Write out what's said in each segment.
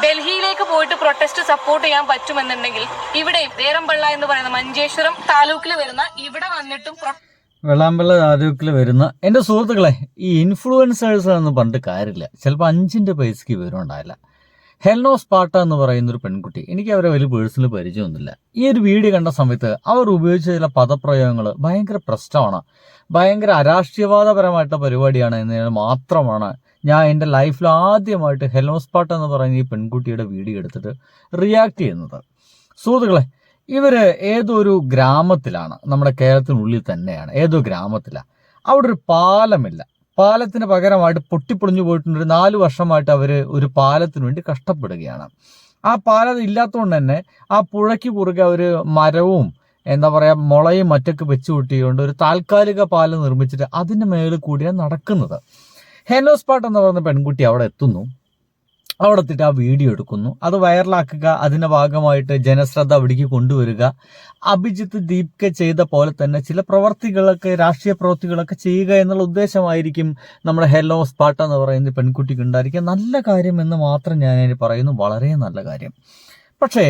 ഡൽഹിയിലേക്ക് പോയിട്ട് protest support ചെയ്യാൻ പറ്റുമെന്നുണ്ടെങ്കിൽ ഇവിടെ ദേറംപള്ള എന്ന് പറയുന്ന മഞ്ചേശ്വരം താലൂക്കിൽ വരുന്ന ഇവിടെ വന്നിട്ടും വെള്ളാമ്പള്ള താലൂക്കിൽ വരുന്ന എൻ്റെ സുഹൃത്തുക്കളെ, ഈ ഇൻഫ്ലുവൻസേഴ്സ് എന്ന് പറഞ്ഞിട്ട് കാര്യമില്ല. ചിലപ്പോൾ 5 പൈസക്ക് വിവരമുണ്ടായില്ല. ഹെൽനോ സ്പാട്ട എന്ന് പറയുന്നൊരു പെൺകുട്ടി, എനിക്ക് അവരെ വലിയ പേഴ്സണൽ പരിചയമൊന്നുമില്ല. ഈ ഒരു വീഡിയോ കണ്ട സമയത്ത് അവർ ഉപയോഗിച്ച ചില പദപ്രയോഗങ്ങൾ ഭയങ്കര പ്രശ്നമാണ്, ഭയങ്കര അരാഷ്ട്രീയവാദപരമായിട്ടുള്ള പരിപാടിയാണ് എന്നതിന് മാത്രമാണ് ഞാൻ എൻ്റെ ലൈഫിൽ ആദ്യമായിട്ട് ഹെൽനോ സ്പാട്ട എന്ന് പറയുന്ന ഈ പെൺകുട്ടിയുടെ വീഡിയോ എടുത്തിട്ട് റിയാക്ട് ചെയ്യുന്നത്. സുഹൃത്തുക്കളെ, ഇവര് ഏതോ ഒരു ഗ്രാമത്തിലാണ്, നമ്മുടെ കേരളത്തിനുള്ളിൽ തന്നെയാണ്, ഏതോ ഗ്രാമത്തിലാണ്. അവിടെ ഒരു പാലമില്ല. പാലത്തിന് പകരമായിട്ട് പൊട്ടിപ്പൊളിഞ്ഞു പോയിട്ടുണ്ട്. 4 വർഷമായിട്ട് അവർ ഒരു പാലത്തിന് വേണ്ടി കഷ്ടപ്പെടുകയാണ്. ആ പാലം ഇല്ലാത്തതുകൊണ്ട് തന്നെ ആ പുഴയ്ക്ക് കുറുകെ അവർ മരവും മുളയും മറ്റൊക്കെ വെച്ച് കൂട്ടിക്കൊണ്ട് ഒരു താൽക്കാലിക പാലം നിർമ്മിച്ചിട്ട് അതിൻ്റെ മേളിൽ കൂടിയാണ് നടക്കുന്നത്. ഹെൽനോ സ്പാട്ട് എന്ന് പറയുന്ന പെൺകുട്ടി അവിടെ എത്തുന്നു. അവിടെ എത്തിയിട്ട് ആ വീഡിയോ എടുക്കുന്നു, അത് വൈറലാക്കുക, അതിൻ്റെ ഭാഗമായിട്ട് ജനശ്രദ്ധ അവിടേക്ക് കൊണ്ടുവരിക. അഭിജിത്ത് ദീപ്ക ചെയ്ത പോലെ തന്നെ ചില പ്രവർത്തികളൊക്കെ, രാഷ്ട്രീയ പ്രവൃത്തികളൊക്കെ ചെയ്യുക എന്നുള്ള ഉദ്ദേശമായിരിക്കും നമ്മുടെ ഹെൽനോ സ്പാട്ട എന്ന് പറയുന്ന പെൺകുട്ടിക്ക് ഉണ്ടായിരിക്കുക. നല്ല കാര്യം എന്ന് മാത്രം ഞാൻ പറയുന്നു, വളരെ നല്ല കാര്യം. പക്ഷേ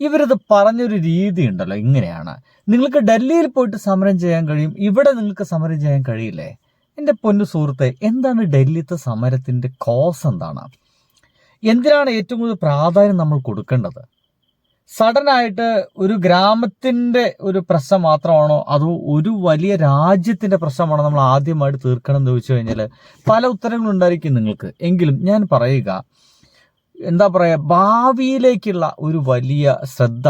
ഇവരിത് പറഞ്ഞൊരു രീതി ഉണ്ടല്ലോ, ഇങ്ങനെയാണ്: നിങ്ങൾക്ക് ഡൽഹിയിൽ പോയിട്ട് സമരം ചെയ്യാൻ കഴിയും, ഇവിടെ നിങ്ങൾക്ക് സമരം ചെയ്യാൻ കഴിയില്ലേ? എൻ്റെ പൊന്നു സുഹൃത്തെ, എന്താണ് ഡൽഹിത്തെ സമരത്തിൻ്റെ കോസ്? എന്തിനാണ് ഏറ്റവും കൂടുതൽ പ്രാധാന്യം നമ്മൾ കൊടുക്കേണ്ടത്? സഡനായിട്ട് ഒരു ഗ്രാമത്തിൻ്റെ ഒരു പ്രശ്നം മാത്രമാണോ, അതോ ഒരു വലിയ രാജ്യത്തിൻ്റെ പ്രശ്നമാണോ നമ്മൾ ആദ്യമായിട്ട് തീർക്കണം എന്ന് ചോദിച്ചു കഴിഞ്ഞാൽ പല ഉത്തരങ്ങളുണ്ടായിരിക്കും നിങ്ങൾക്ക്. എങ്കിലും ഞാൻ പറയുക, ഭാവിയിലേക്കുള്ള ഒരു വലിയ ശ്രദ്ധ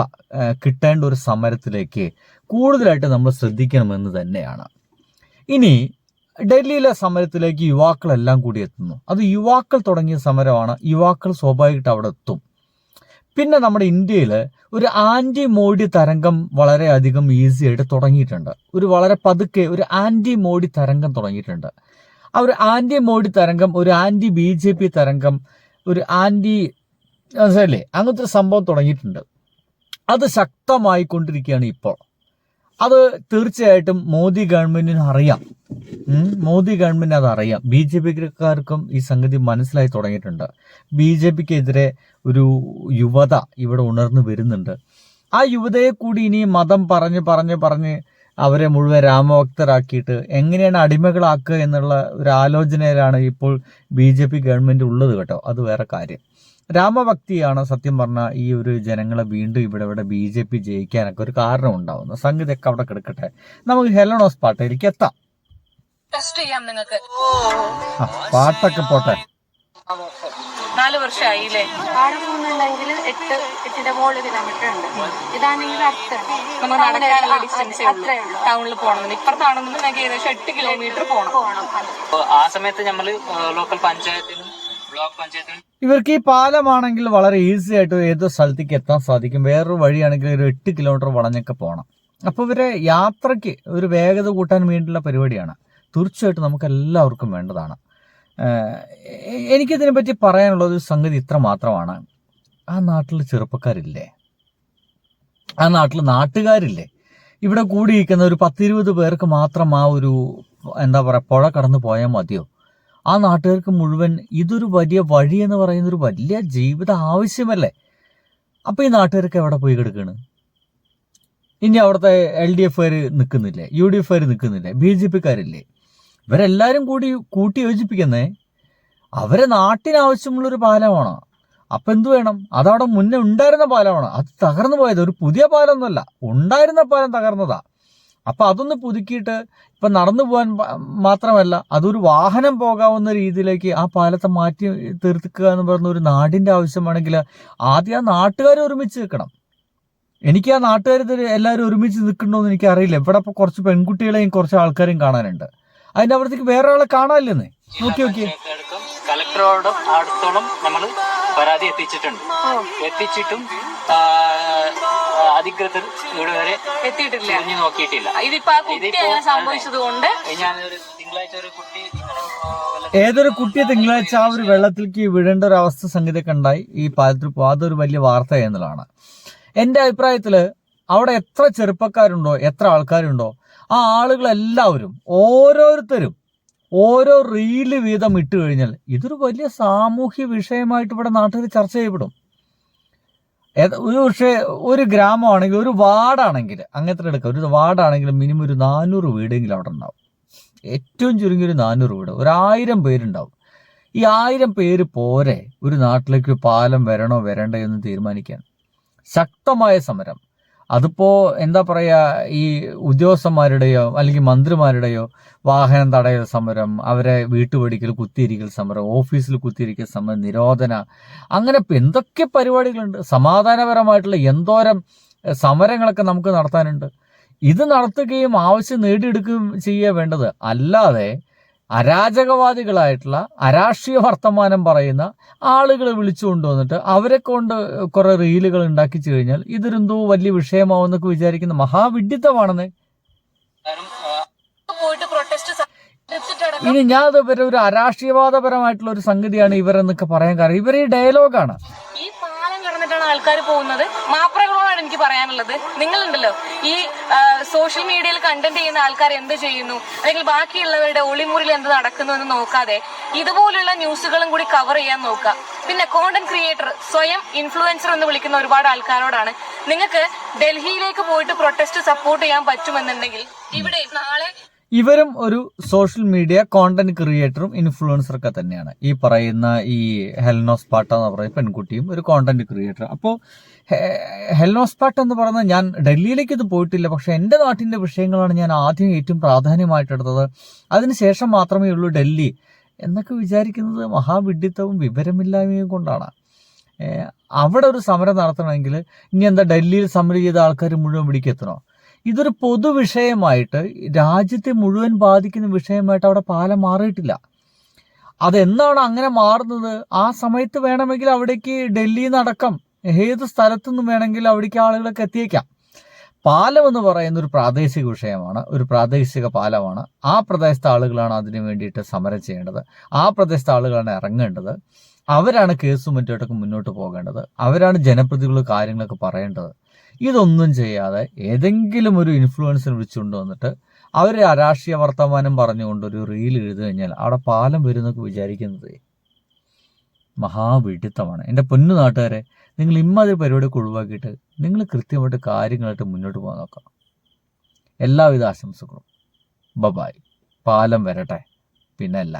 കിട്ടേണ്ട ഒരു സമരത്തിലേക്ക് കൂടുതലായിട്ട് നമ്മൾ ശ്രദ്ധിക്കണമെന്ന് തന്നെയാണ്. ഇനി ഡൽഹിയിലെ സമരത്തിലേക്ക് യുവാക്കളെല്ലാം കൂടി എത്തുന്നു. അത് യുവാക്കൾ തുടങ്ങിയ സമരമാണ്. യുവാക്കൾ സ്വാഭാവികമായിട്ട് അവിടെ എത്തും. പിന്നെ നമ്മുടെ ഇന്ത്യയിൽ ഒരു ആൻറ്റി മോഡി തരംഗം വളരെയധികം ഈസി ആയിട്ട് തുടങ്ങിയിട്ടുണ്ട്. വളരെ പതുക്കെ ഒരു ആൻറ്റി മോഡി തരംഗം തുടങ്ങിയിട്ടുണ്ട്. ആ ഒരു ആൻറ്റി മോഡി തരംഗം, ഒരു ആൻറ്റി BJP തരംഗം, ഒരു ആൻറ്റി അങ്ങനത്തെ ഒരു സംഭവം തുടങ്ങിയിട്ടുണ്ട്. അത് ശക്തമായിക്കൊണ്ടിരിക്കുകയാണ് ഇപ്പോൾ. അത് തീർച്ചയായിട്ടും മോദി ഗവൺമെന്റിന് അറിയാം. മോദി ഗവൺമെന്റ് അതറിയാം. BJPക്കാർക്കും ഈ സംഗതി മനസ്സിലായി തുടങ്ങിയിട്ടുണ്ട്. BJPക്കെതിരെ ഒരു യുവത ഇവിടെ ഉണർന്നു വരുന്നുണ്ട്. ആ യുവതയെ കൂടി ഇനി മതം പറഞ്ഞ് അവരെ മുഴുവൻ രാമഭക്തരാക്കിയിട്ട് എങ്ങനെയാണ് അടിമകളാക്കുക എന്നുള്ള ഒരു ആലോചനയിലാണ് ഇപ്പോൾ BJP ഗവൺമെന്റ് ഉള്ളത് കേട്ടോ. അത് വേറെ കാര്യം. രാമഭക്തിയാണ് സത്യം പറഞ്ഞാൽ ഈ ഒരു ജനങ്ങളെ വീണ്ടും ഇവിടെ BJP ജയിക്കാനൊക്കെ ഒരു കാരണം ഉണ്ടാവുന്നത്. സംഗതിയൊക്കെ അവിടെ കിടക്കട്ടെ, നമുക്ക് ഹെൽനോ സ്പാട്ടയിലേക്ക് എത്താം. ടെസ്റ്റ് ചെയ്യാം നിങ്ങൾക്ക്. പാട്ടൊക്കെ പോട്ടെ. 4 വർഷമായില്ലേ? അവിടെ പോകുന്നുണ്ടെങ്കിൽ 8-8.3 കിലോമീറ്റർ ഉണ്ട്. ഇതാണെങ്കിൽ നമുക്ക് നടക്കാനുള്ള ഡിസ്റ്റൻസേ ഉള്ളൂ. ടൗണിൽ പോകണമെന്ന് ഇപ്പുറത്താണെന്നുണ്ടെങ്കിൽ ഞങ്ങൾക്ക് ഏകദേശം 8 കിലോമീറ്റർ പോകണം. ആ സമയത്ത് നമ്മൾ ലോക്കൽ പഞ്ചായത്തിനും ബ്ലോക്ക് പഞ്ചായത്തിനും ഇവർക്ക് ഈ പാലമാണെങ്കിൽ വളരെ ഈസി ആയിട്ട് ഏതോ സ്ഥലത്തേക്ക് എത്താൻ സാധിക്കും. വേറൊരു വഴിയാണെങ്കിൽ ഒരു 8 കിലോമീറ്റർ വളഞ്ഞൊക്കെ പോകണം. അപ്പോൾ ഇവരെ യാത്രയ്ക്ക് ഒരു വേഗത കൂട്ടാൻ വേണ്ടിയുള്ള പരിപാടിയാണ്. തീർച്ചയായിട്ടും നമുക്ക് എല്ലാവർക്കും വേണ്ടതാണ്. എനിക്കിതിനെ പറ്റി പറയാനുള്ളത് സംഗതി ഇത്ര മാത്രമാണ്: ആ നാട്ടിൽ ചെറുപ്പക്കാരില്ലേ, ആ നാട്ടിൽ നാട്ടുകാരില്ലേ, ഇവിടെ കൂടിയിരിക്കുന്ന ഒരു 10-20 പേർക്ക് മാത്രം ആ ഒരു പുഴ കടന്നു പോയാൽ മതിയോ? ആ നാട്ടുകാർക്ക് മുഴുവൻ ഇതൊരു വലിയ വഴി എന്ന് പറയുന്നൊരു വലിയ ജീവിത ആവശ്യമല്ലേ? അപ്പോൾ ഈ നാട്ടുകാർക്ക് എവിടെ പോയി കിടക്കുകയാണ്? ഇനി അവിടുത്തെ LDF നിൽക്കുന്നില്ലേ, UDF നിൽക്കുന്നില്ലേ, BJPക്കാരില്ലേ? ഇവരെല്ലാവരും കൂട്ടി യോജിപ്പിക്കുന്നേ അവരെ നാട്ടിനാവശ്യമുള്ളൊരു പാലമാണ്. അപ്പം എന്തു വേണം? അതവിടെ മുന്നേ ഉണ്ടായിരുന്ന പാലമാണ്, അത് തകർന്നു പോയത്. ഒരു പുതിയ പാലമൊന്നുമല്ല, ഉണ്ടായിരുന്ന പാലം തകർന്നതാ. അപ്പം അതൊന്ന് പുതുക്കിയിട്ട് ഇപ്പം നടന്നു പോകാൻ മാത്രമല്ല, അതൊരു വാഹനം പോകാവുന്ന രീതിയിലേക്ക് ആ പാലത്തെ മാറ്റി തീർക്കുക എന്ന് പറയുന്ന ഒരു നാടിൻ്റെ ആവശ്യമാണെങ്കിൽ ആദ്യം ആ നാട്ടുകാർ ഒരുമിച്ച് നിൽക്കണം. എനിക്ക് ആ നാട്ടുകാർ എല്ലാവരും ഒരുമിച്ച് നിൽക്കണമെന്ന് എനിക്കറിയില്ല. ഇവിടെ ഇപ്പോൾ കുറച്ച് പെൺകുട്ടികളെയും കുറച്ച് ആൾക്കാരെയും കാണാനുണ്ട്. അതിൻ്റെ അവിടത്തേക്ക് വേറെ ആളെ കാണാനില്ലെന്നേ. നോക്കി കളക്ടറോടും അടുത്തോളം നമ്മൾ പരാതി എത്തിച്ചിട്ടും അധികൃതർ ഇവിടെ വരെ എത്തിയിട്ടില്ല, നോക്കിയിട്ടില്ല. സംഭവിച്ചത് കൊണ്ട് തിങ്കളാഴ്ച ഒരു കുട്ടി, ഏതൊരു കുട്ടിയെ തിങ്കളാഴ്ച ആ ഒരു വെള്ളത്തിലേക്ക് വിടേണ്ട ഒരു അവസ്ഥ സംഗതിയൊക്കെ ഉണ്ടായി. ഈ പാലത്തിൽ അതൊരു വലിയ വാർത്ത എന്നുള്ളതാണ് എൻ്റെ അഭിപ്രായത്തിൽ. അവിടെ എത്ര ചെറുപ്പക്കാരുണ്ടോ, എത്ര ആൾക്കാരുണ്ടോ, ആ ആളുകളെല്ലാവരും ഓരോരുത്തരും ഓരോ റീല് വീതം ഇട്ട് കഴിഞ്ഞാൽ ഇതൊരു വലിയ സാമൂഹ്യ വിഷയമായിട്ട് ഇവിടെ നാട്ടിൽ ചർച്ച ചെയ്യപ്പെടും. ഒരു പക്ഷേ ഒരു ഗ്രാമമാണെങ്കിൽ ഒരു വാർഡാണെങ്കിൽ അങ്ങനത്തെ എടുക്കാം, ഒരു വാർഡാണെങ്കിൽ മിനിമം ഒരു 400 വീടെങ്കിലും അവിടെ ഉണ്ടാവും. ഏറ്റവും ചുരുങ്ങി ഒരു 400 വീട്, ഒരു 1000 പേരുണ്ടാവും. ഈ 1000 പേര് പോരെ ഒരു നാട്ടിലേക്ക് പാലം വരണോ വരണ്ടോ എന്ന് തീരുമാനിക്കാൻ. ശക്തമായ സമരം. അതിപ്പോൾ എന്താ പറയുക, ഈ ഉദ്യോഗസ്ഥന്മാരുടെയോ അല്ലെങ്കിൽ മന്ത്രിമാരുടെയോ വാഹനം തടയൽ സമരം, അവരെ വീട്ടുപടിക്കൽ കുത്തിയിരിക്കൽ സമരം, ഓഫീസിൽ കുത്തിയിരിക്കൽ സമരം, നിരോധന, അങ്ങനെ ഇപ്പം എന്തൊക്കെ പരിപാടികളുണ്ട്. സമാധാനപരമായിട്ടുള്ള എന്തോരം സമരങ്ങളൊക്കെ നമുക്ക് നടത്താനുണ്ട്. ഇത് നടത്തുകയും ആവശ്യം നേടിയെടുക്കുകയും ചെയ്യുക വേണ്ടത്. അല്ലാതെ അരാജകവാദികളായിട്ടുള്ള അരാഷ്ട്രീയ വർത്തമാനം പറയുന്ന ആളുകളെ വിളിച്ചു കൊണ്ടുവന്നിട്ട് അവരെ കൊണ്ട് കുറെ റീലുകൾ ഉണ്ടാക്കിച്ചു കഴിഞ്ഞാൽ ഇതൊരെന്തോ വലിയ വിഷയമാവെന്നൊക്കെ വിചാരിക്കുന്ന മഹാവിഡ്ഢിത്തമാണെന്ന്. പോയിട്ട് പ്രൊട്ടസ്റ്റ് ഇനി ഞാൻ അത് ഒരു അരാഷ്ട്രീയവാദപരമായിട്ടുള്ള ഒരു സംഗതിയാണ് ഇവരെന്നൊക്കെ പറയാൻ കാരണം ഇവർ ഈ ഡയലോഗാണ്. ഈ പാലം കടന്നിട്ടാണ് ആൾക്കാർ പോകുന്നത്. മാപ്രകളോടാണ് എനിക്ക് പറയാനുള്ളത്. നിങ്ങളുണ്ടല്ലോ ഈ സോഷ്യൽ മീഡിയയിൽ കണ്ടന്റ് ചെയ്യുന്ന ആൾക്കാർ എന്ത് ചെയ്യുന്നു, അല്ലെങ്കിൽ ബാക്കിയുള്ളവരുടെ ഒളിമുറിയിൽ എന്ത് നടക്കുന്നു എന്ന് നോക്കാതെ ഇതുപോലുള്ള ന്യൂസുകളും കൂടി കവർ ചെയ്യാൻ നോക്കുക. പിന്നെ കോണ്ടന്റ് ക്രിയേറ്റർ, സ്വയം ഇൻഫ്ലുവൻസർ എന്ന് വിളിക്കുന്ന ഒരുപാട് ആൾക്കാരോടാണ്, നിങ്ങൾക്ക് ഡൽഹിയിലേക്ക് പോയിട്ട് പ്രൊട്ടസ്റ്റ് സപ്പോർട്ട് ചെയ്യാൻ പറ്റുമെന്നുണ്ടെങ്കിൽ ഇവിടെ നാളെ ഇവരും ഒരു സോഷ്യൽ മീഡിയ കോണ്ടന്റ് ക്രിയേറ്ററും ഇൻഫ്ലുവൻസറൊക്കെ തന്നെയാണ്. ഈ പറയുന്ന ഈ ഹെൽനോസ് പാട്ട എന്ന് പറയുന്ന പെൺകുട്ടിയും ഒരു കോണ്ടന്റ് ക്രിയേറ്റർ. അപ്പോൾ ഹെൽനോസ് പാട്ട എന്ന് പറയുന്നത്, ഞാൻ ഡൽഹിയിലേക്ക് ഇത് പോയിട്ടില്ല, പക്ഷെ എൻ്റെ നാട്ടിൻ്റെ വിഷയങ്ങളാണ് ഞാൻ ആദ്യം ഏറ്റവും പ്രാധാന്യമായിട്ടെടുത്തത്, അതിനുശേഷം മാത്രമേ ഉള്ളൂ ഡൽഹി എന്നൊക്കെ വിചാരിക്കുന്നത് മഹാവിഡ്ഢിത്തവും വിവരമില്ലായ്മയും കൊണ്ടാണ്. അവിടെ ഒരു സമരം നടത്തണമെങ്കിൽ ഇനി എന്താ ഡൽഹിയിൽ സമരം ചെയ്ത ആൾക്കാർ മുഴുവൻ പിടിക്കെത്തണോ? ഇതൊരു പൊതുവിഷയമായിട്ട് രാജ്യത്തെ മുഴുവൻ ബാധിക്കുന്ന വിഷയമായിട്ട് അവിടെ പാലം മാറിയിട്ടില്ല. അതെന്താണ് അങ്ങനെ മാറുന്നത്? ആ സമയത്ത് വേണമെങ്കിൽ അവിടേക്ക് ഡൽഹിയിൽ നിന്നടക്കം ഏത് സ്ഥലത്തു നിന്നും വേണമെങ്കിൽ അവിടേക്ക് ആളുകളൊക്കെ എത്തിയേക്കാം. പാലം എന്ന് പറയുന്ന ഒരു പ്രാദേശിക വിഷയമാണ്, ഒരു പ്രാദേശിക പാലമാണ്. ആ പ്രദേശത്തെ ആളുകളാണ് അതിനു വേണ്ടിയിട്ട് സമരം ചെയ്യേണ്ടത്, ആ പ്രദേശത്തെ ആളുകളാണ് ഇറങ്ങേണ്ടത്, അവരാണ് കേസും മറ്റുമായിട്ടൊക്കെ മുന്നോട്ട് പോകേണ്ടത്, അവരാണ് ജനപ്രതിനിധികൾ കാര്യങ്ങളൊക്കെ പറയേണ്ടത്. ഇതൊന്നും ചെയ്യാതെ ഏതെങ്കിലും ഒരു ഇൻഫ്ലുവൻസർ വിളിച്ചുകൊണ്ട് വന്നിട്ട് അവർ അരാഷ്ട്രീയ വർത്തമാനം പറഞ്ഞുകൊണ്ട് ഒരു റീൽ എഴുതി കഴിഞ്ഞാൽ അവിടെ പാലം വരുന്നൊക്കെ വിചാരിക്കുന്നത് മഹാവിഡിത്തമാണ്. എൻ്റെ പൊന്നു നാട്ടുകാരെ, നിങ്ങൾ ഇമ്മാതിരി പരിപാടിയൊക്കെ ഒഴിവാക്കിയിട്ട് നിങ്ങൾ കൃത്യമായിട്ട് കാര്യങ്ങളായിട്ട് മുന്നോട്ട് പോകാൻ നോക്കാം. എല്ലാവിധ ആശംസകളും. ബൈ. പാലം വരട്ടെ. പിന്നെ അല്ല.